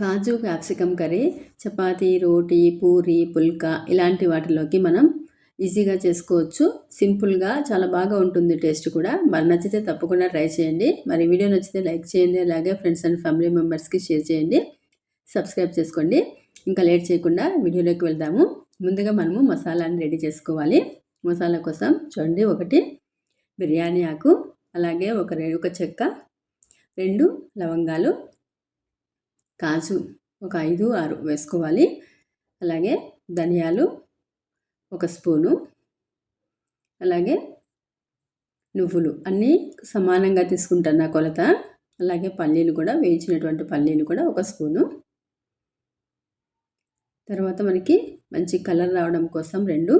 కాజు capsicum curry chapati, రోటీ, పూరి, పుల్కా ఇలాంటి వాటిలోకి మనం ఈజీగా చేసుకోవచ్చు. సింపుల్‌గా చాలా బాగా ఉంటుంది టేస్ట్ కూడా. మరి నచ్చితే తప్పకుండా ట్రై చేయండి. మరి వీడియో నచ్చితే లైక్ చేయండి. అలాగే ఫ్రెండ్స్ అండ్ ఫ్యామిలీ మెంబర్స్‌కి షేర్ చేయండి. సబ్స్క్రైబ్ చేసుకోండి. ఇంకా లేట్ చేయకుండా వీడియోలోకి వెళ్దాము. ముందుగా మనము మసాలాని రెడీ చేసుకోవాలి. మసాలా కోసం చూడండి, 1 బిర్యానీ ఆకు, అలాగే ఒక రేణుక చెక్క, 2 లవంగాలు, కాజు ఒక 5, 6 వేసుకోవాలి. అలాగే ధనియాలు 1 స్పూను, అలాగే నువ్వులు అన్నీ సమానంగా తీసుకుంటున్న కొలత. అలాగే పల్లీలు కూడా, వేయించినటువంటి పల్లీలు కూడా 1 స్పూను. తర్వాత మనకి మంచి కలర్ రావడం కోసం 2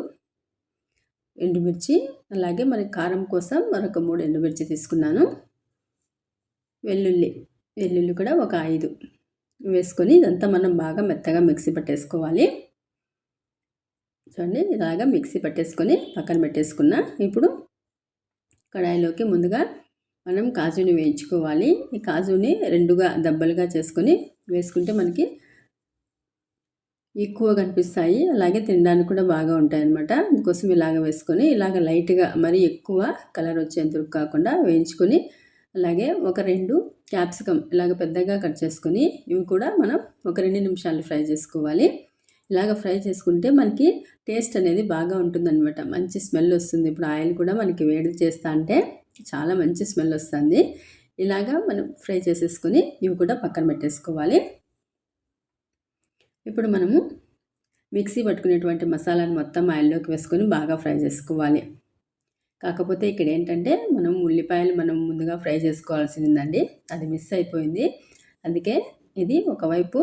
ఎండుమిర్చి, అలాగే మనకి కారం కోసం మరొక 3 ఎండుమిర్చి తీసుకున్నాను. వెల్లుల్లి కూడా ఒక 5 వేసుకొని ఇదంతా మనం బాగా మెత్తగా మిక్సీ పట్టేసుకోవాలి. చూడండి, ఇలాగా మిక్సీ పట్టేసుకొని పక్కన పెట్టేసుకున్నా. ఇప్పుడు కడాయిలోకి ముందుగా మనం కాజుని వేయించుకోవాలి. ఈ కాజుని 2గా దబ్బలుగా చేసుకొని వేసుకుంటే మనకి ఎక్కువ కనిపిస్తాయి, అలాగే తినడానికి కూడా బాగా ఉంటాయన్నమాట. అందుకోసం ఇలాగ వేసుకొని ఇలాగ లైట్గా, మరీ ఎక్కువ కలర్ వచ్చేంత వరకు కాకుండా వేయించుకొని, అలాగే ఒక 2 క్యాప్సికమ్ ఇలాగ పెద్దగా కట్ చేసుకొని ఇవి కూడా మనం ఒక 2 నిమిషాలు ఫ్రై చేసుకోవాలి. ఇలాగ ఫ్రై చేసుకుంటే మనకి టేస్ట్ అనేది బాగా ఉంటుందన్నమాట. మంచి స్మెల్ వస్తుంది. ఇప్పుడు ఆయిల్ కూడా మనకి వేడి చేస్తా అంటే చాలా మంచి స్మెల్ వస్తుంది. ఇలాగా మనం ఫ్రై చేసేసుకొని ఇవి కూడా పక్కన పెట్టేసుకోవాలి. ఇప్పుడు మనము మిక్సీ పట్టుకునేటువంటి మసాలాను మొత్తం ఆయిల్లోకి వేసుకొని బాగా ఫ్రై చేసుకోవాలి. కాకపోతే ఇక్కడ ఏంటంటే మనం ఉల్లిపాయలు ముందుగా ఫ్రై చేసుకోవాల్సిందండి, అది మిస్ అయిపోయింది. అందుకే ఇది ఒకవైపు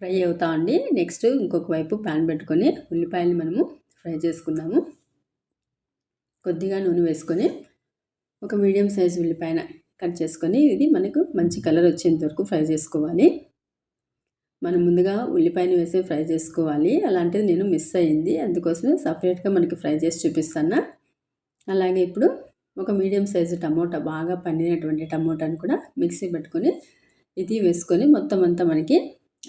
ఫ్రై అవుతా ఉండి నెక్స్ట్ ఇంకొక వైపు ప్యాన్ పెట్టుకొని ఉల్లిపాయలు మనము ఫ్రై చేసుకుందాము. కొద్దిగా నూనె వేసుకొని ఒక మీడియం సైజు ఉల్లిపాయన కట్ చేసుకొని ఇది మనకు మంచి కలర్ వచ్చేంత వరకు ఫ్రై చేసుకోవాలి. మనం ముందుగా ఉల్లిపాయను వేసి ఫ్రై చేసుకోవాలి. అలాంటిది నేను మిస్ అయ్యింది, అందుకోసమే సపరేట్గా మనకి ఫ్రై చేసి చూపిస్తాను. అలాగే ఇప్పుడు ఒక మీడియం సైజు టమోటా, బాగా పండినటువంటి టమోటాను కూడా మిక్సీ పెట్టుకొని ఇది వేసుకొని మొత్తం అంతా మనకి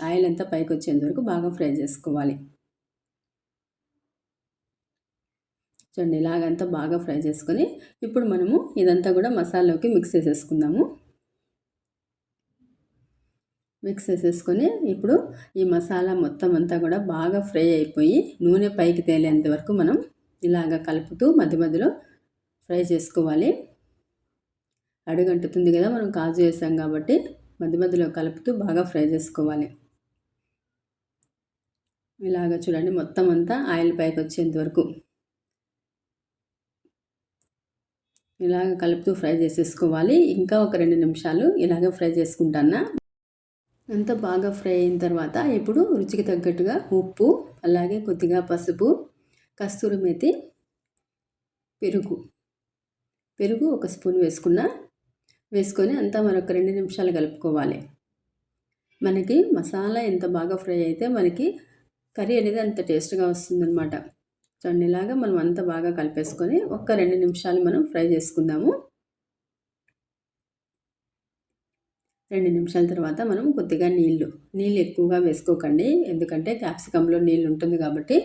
ఆయిల్ అంతా పైకి వచ్చేంత వరకు బాగా ఫ్రై చేసుకోవాలి. చూడండి, ఇలాగంతా బాగా ఫ్రై చేసుకొని ఇప్పుడు మనము ఇదంతా కూడా మసాలాలోకి మిక్స్ చేసేసుకుందాము. మిక్స్ చేసేసుకొని ఇప్పుడు ఈ మసాలా మొత్తం అంతా కూడా బాగా ఫ్రై అయిపోయి నూనె పైకి తేలేంత వరకు మనం ఇలాగ కలుపుతూ మధ్య మధ్యలో ఫ్రై చేసుకోవాలి. అడుగంటుతుంది కదా, మనం కాజు వేసాం కాబట్టి మధ్య మధ్యలో కలుపుతూ బాగా ఫ్రై చేసుకోవాలి. ఇలాగ చూడండి, మొత్తం అంతా ఆయిల్ పైకి వచ్చేంత వరకు ఇలాగ కలుపుతూ ఫ్రై చేసేసుకోవాలి. ఇంకా ఒక 2 నిమిషాలు ఇలాగ ఫ్రై చేసుకుంటాను. అంతా బాగా ఫ్రై అయిన తర్వాత ఇప్పుడు రుచికి తగ్గట్టుగా ఉప్పు, అలాగే కొద్దిగా పసుపు, కస్తూరి మేతి, పెరుగు 1 స్పూన్ వేసుకొని అంతా మరొక 2 నిమిషాలు కలుపుకోవాలి. మనకి మసాలా ఎంత బాగా ఫ్రై అయితే మనకి కర్రీ అనేది అంత టేస్ట్గా వస్తుందన్నమాట. చూడండి, ఇలాగా మనం అంతా బాగా కలిపేసుకొని ఒక 2 నిమిషాలు మనం ఫ్రై చేసుకుందాము. 2 నిమిషాల తర్వాత మనం కొద్దిగా నీళ్ళు ఎక్కువగా వేసుకోకండి, ఎందుకంటే క్యాప్సికంలో నీళ్ళు ఉంటుంది కాబట్టి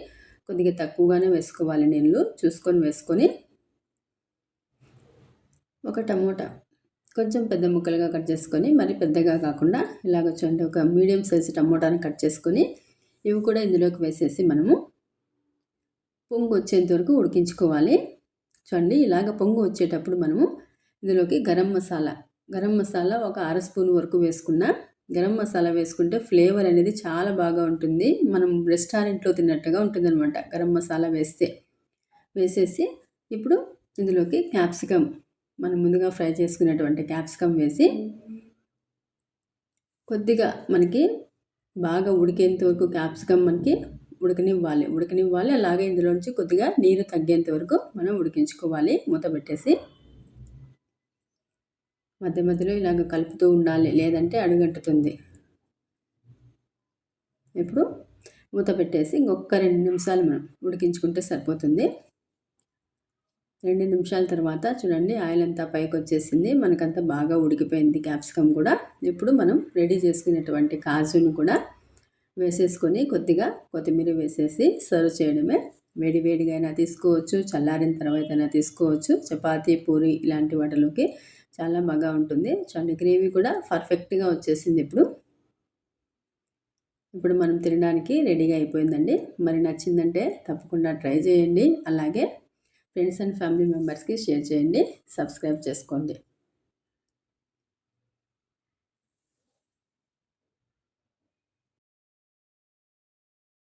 కొద్దిగా తక్కువగానే వేసుకోవాలి. నీళ్ళు చూసుకొని వేసుకొని ఒక టమోటా కొంచెం పెద్ద ముక్కలుగా కట్ చేసుకొని, మరి పెద్దగా కాకుండా ఇలాగ చూడండి, ఒక మీడియం సైజు టమోటాని కట్ చేసుకొని ఇవి కూడా ఇందులోకి వేసేసి మనము పొంగు వచ్చేంత వరకు ఉడికించుకోవాలి. చూడండి, ఇలాగ పొంగు వచ్చేటప్పుడు మనము ఇందులోకి గరం మసాలా ఒక 1/2 స్పూన్ వరకు వేసుకున్నా. గరం మసాలా వేసుకుంటే ఫ్లేవర్ అనేది చాలా బాగా ఉంటుంది. మనం రెస్టారెంట్లో తిన్నట్టుగా ఉంటుందన్నమాట గరం మసాలా వేసేసి ఇప్పుడు ఇందులోకి క్యాప్సికమ్, మనం ముందుగా ఫ్రై చేసుకున్నటువంటి క్యాప్సికమ్ వేసి కొద్దిగా మనకి బాగా ఉడికేంత వరకు క్యాప్సికమ్ మనకి ఉడకనివ్వాలి. అలాగే ఇందులోంచి కొద్దిగా నీరు తగ్గేంత వరకు మనం ఉడికించుకోవాలి. మూత పెట్టేసి మధ్య మధ్యలో ఇలాగ కలుపుతూ ఉండాలి, లేదంటే అడుగంటుతుంది. ఇప్పుడు మూత పెట్టేసి ఇంకొక 2 నిమిషాలు మనం ఉడికించుకుంటే సరిపోతుంది. 2 నిమిషాల తర్వాత చూడండి ఆయిల్ అంతా పైకి వచ్చేసింది. మనకంతా బాగా ఉడికిపోయింది క్యాప్సికమ్ కూడా. ఇప్పుడు మనం రెడీ చేసుకునేటువంటి కాజును కూడా వేసేసుకొని కొద్దిగా కొత్తిమీర వేసేసి సర్వ్ చేయడమే. వేడి వేడిగా అయినా తీసుకోవచ్చు, చల్లారిన తర్వాత అయినా తీసుకోవచ్చు. చపాతీ, పూరి ఇలాంటి వాటిలోకి చాలా బాగా ఉంటుంది. చూడండి గ్రేవీ కూడా పర్ఫెక్ట్‌గా వచ్చేసింది ఇప్పుడు. ఇప్పుడు మనం తినడానికి రెడీగా అయిపోయిందండి. మరి నచ్చిందంటే తప్పకుండా ట్రై చేయండి. అలాగే ఫ్రెండ్స్ అండ్ ఫ్యామిలీ మెంబర్స్కి షేర్ చేయండి. సబ్స్క్రైబ్ చేసుకోండి.